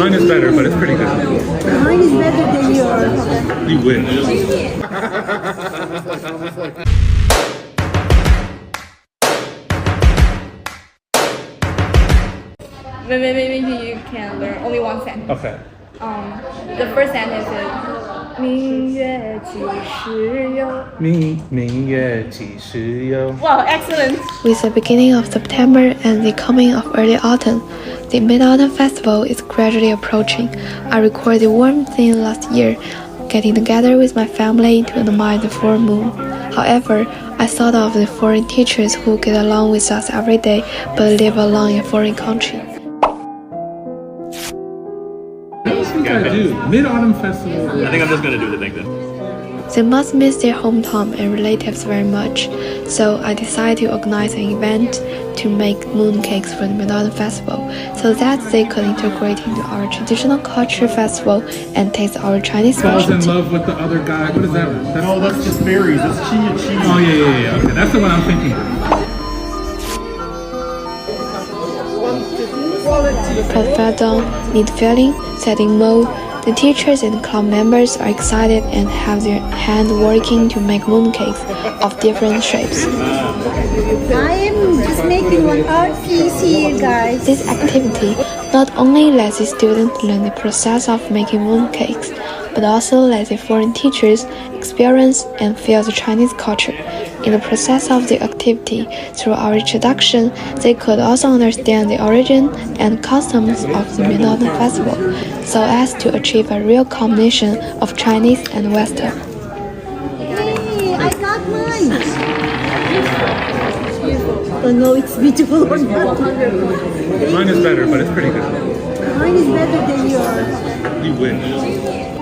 Mine is better, but it's pretty good. Mine is better than yours. You wish. Maybe you can learn only one sentence. Okay. The first sentence is 明月几时有. 明月几时有. Wow, excellent. With the beginning of September and the coming of early autumn, the Mid-Autumn Festival is gradually approaching. I recorded the warm theme last year, getting together with my family to admire the full moon. However, I thought of the foreign teachers who get along with us every day but live alone in a foreign country. I do. Mid-Autumn Festival. I think I'm just gonna do the thing then. They must miss their hometown and relatives very much, so I decided to organize an event to make mooncakes for the Mid-Autumn Festival, so that they could integrate into our traditional culture festival and taste our Chinese Falls in specialty. love with the other guy. What is that? No, that's just berries. That's chia cheese. Oh yeah. Okay, that's the one I'm thinking of. Prepare down, need filling, setting mold. The teachers and club members are excited and have their hand working to make mooncakes of different shapes. I am just making one art piece here, guys. This activity not only lets the students learn the process of making mooncakes, but also lets the foreign teachers experience and feel the Chinese culture. In the process of the activity, through our introduction, they could also understand the origin and customs of the Mid-Autumn Festival, so as to achieve a real combination of Chinese and Western. Hey, I got mine. Don't know it's beautiful or not. Mine is better, but it's pretty good. Mine is better than yours. You wish.